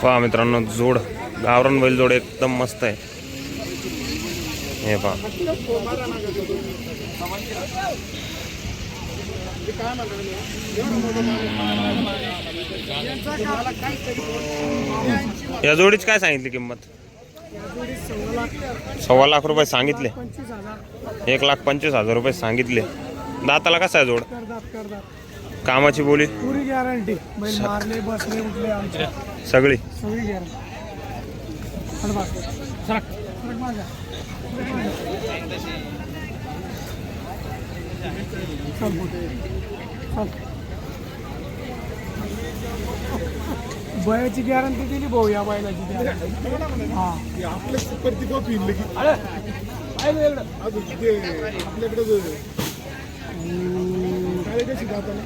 पहा मित्रांनो, जोड गावरान बैल जोड एकदम मस्त आहे. हे पहा, या जोडीची काय सांगितली किंमत? 1.25 लाख रुपये सांगितले. 1,25,000 रुपये सांगितले. दाताला कसा आहे जोड? कामाची बोली पुरी गॅरंटी. मारले बसले उठले आमचे सगळी गॅरंटी. बयाची गॅरंटी दिली भाऊ या बैलाची. हा आपल्याकडे कशी जाताना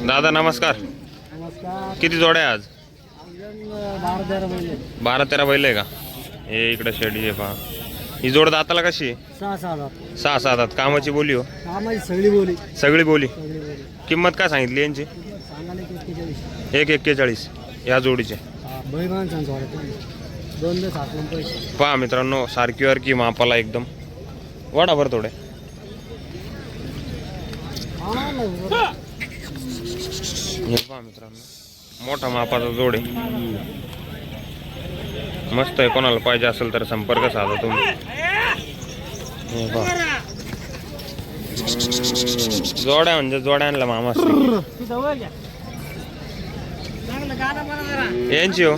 दादा नमस्कार. नमस्कार. किती जोड्या आहे आज? 12-13 बैल आहे का? हे इकडे शेडी आहे पहा. ही जोड दाताला कशी? 6-7 दात. कामाची बोली हो? कामाची सगळी बोली. सगळी बोली. किंमत काय सांगितली यांची? 1,41 या जोडीचे. पहा मित्रांनो, सारखी वारखी मापाला एकदम. वाडा भर थोडे. हे पहा मित्रांनो, मोठा मापाचा जोड आहे. मस्त आहे. कोणाला पाहिजे असेल तर संपर्क साधा तुम्ही. हे पहा, जोड्या म्हणजे जोड्यांना मामा यांची हो.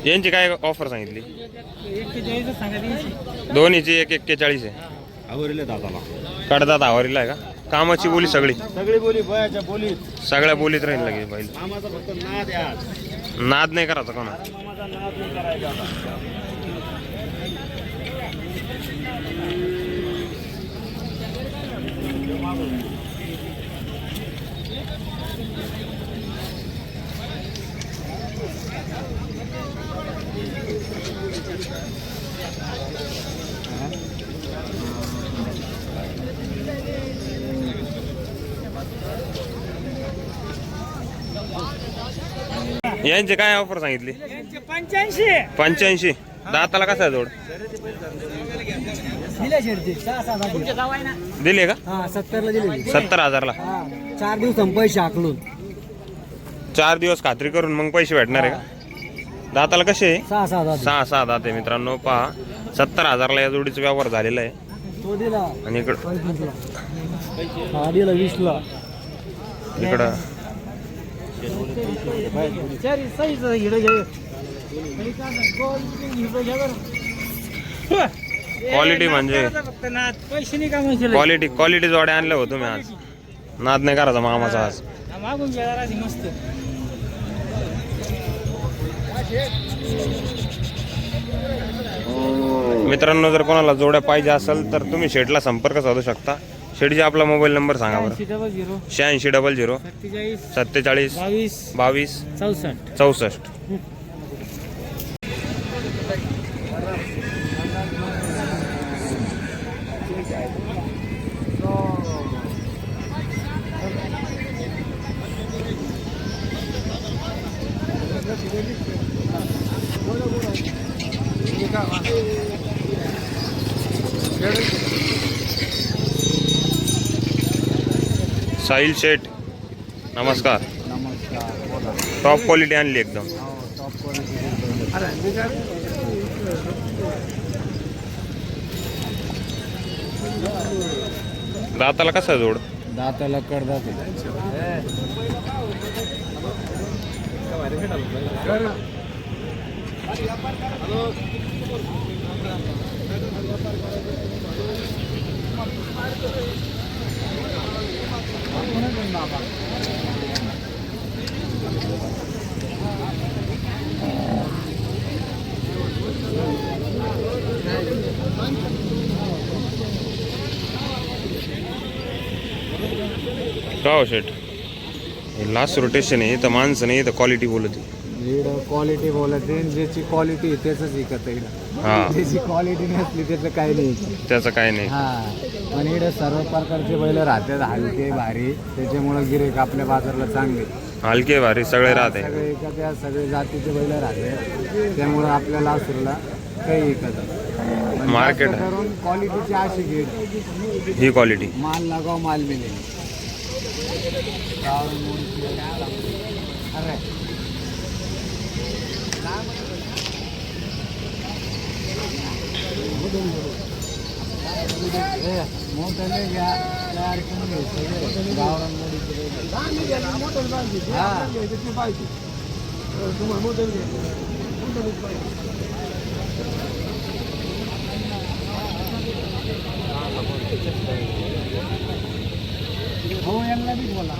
यांची काय ऑफर सांगितली? दोन्हीची 1,41 आहे. कडदात आवरीला आहे का? कामाची बोली सगळी बोली बयाच्या बोली सगळ्या बोलीत राहील लगे बैल. नाद नाही करायचा कोणा. यांचे काय ऑफर सांगितली? 85. दाताला कसा आहे जोड? दिले का? 70,000ला. 4 दिवस पैसे आकलून. 4 दिवस खात्री करून मग पैसे भेटणार आहे का? दाताला कसे? 6 दात आहे मित्रांनो. पहा, 70,000ला या जोडीचा व्यवहार झालेला आहे. आणि इकडं 20ला इकडं क्वालिटी म्हणजे क्वालिटी जोड्या आणल्या हो तुम्ही आज. नाद नाही करायचा मामाचा आज. मित्रांनो, जर कोणाला जोड्या पाहिजे असेल तर तुम्ही शेडला संपर्क साधू शकता. शेडचा आपला मोबाईल नंबर सांगा बरं. 8600 47 22 64. साहिल शेठ नमस्कार. टॉप क्वालिटी आणली एकदम. दाताला कसा जोड? दाताला कडदात का हो शेट? लास्ट रोटेशन आहे तर माणसं नाही तर क्वालिटी बोलत क्वालिटी बोलत आहे, ज्याची क्वालिटी त्याच विकत आहे. हा ज्याची क्वालिटी नसली त्याचं काही नाही. त्याचं काय नाही. हा पण इकडे सर्व प्रकारचे बैल राहतात, हलके भारी, त्याच्यामुळे गिरेक आपल्या बाजारला चांगले. हलके भारी सगळे राहते. सगळे एखाद्या सगळे जातीचे बैल राहते, त्यामुळे आपल्याला असुरला काही विकत मार्केट करून क्वालिटीची अशी घेत. ही क्वालिटी माल लगाव माल मिळेल. हो यांना बी बोला.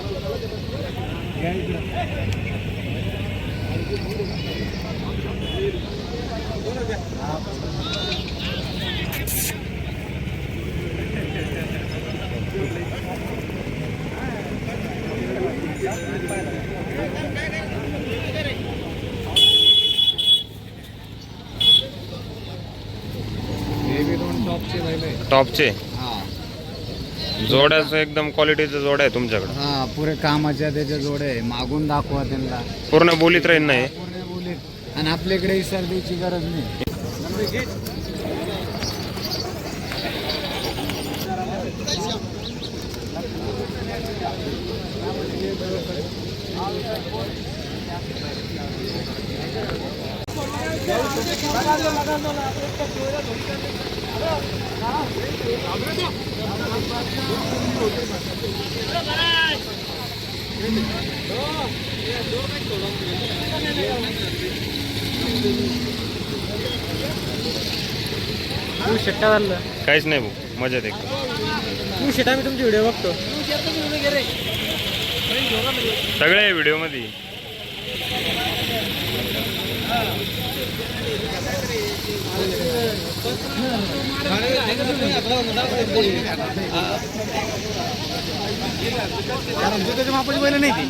टॉपचे हा जोड्याचं एकदम क्वालिटीचं जोड आहे तुमच्याकडे. हा पुरे कामाच्या त्याच्या जोडे आहे. मागून दाखवा त्यांना पूर्ण बोलीत राहील नाही. पूर्ण बोलीत. आणि आपल्याकडे सर्दीची गरज नाही. काहीच नाही भाऊ, मजेत एकदम. शेटा मी तुमचे व्हिडिओ बघतो. सगळे व्हिडिओ मध्ये. मापाची बैल नाही ती.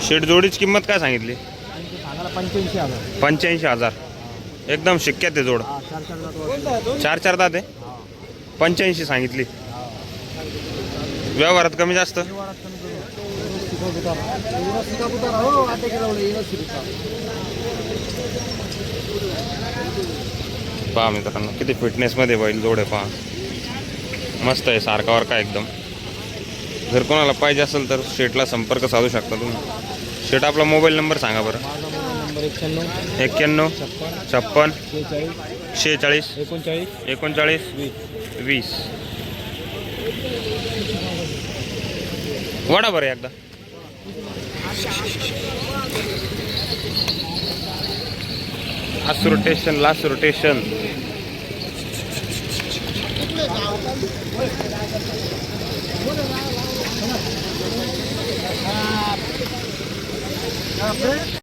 शेट जोडीची किंमत काय सांगितली? 85,000. 85,000. एकदम शिक्क्यात आहे जोड. 4 दात आहे. 85 सांगितली. व्यवहारात कमी जास्त. पहा मित्रांनो किती फिटनेसमध्ये बैल जोड आहे. पहा मस्त आहे, सारखावर का एकदम. जर कोणाला पाहिजे असेल तर शेटला संपर्क साधू शकता तुम्ही. शेट आपला मोबाईल नंबर सांगा बरं. 91 56 46 39 20. वडा बरं एकदा. Rotation last rotation.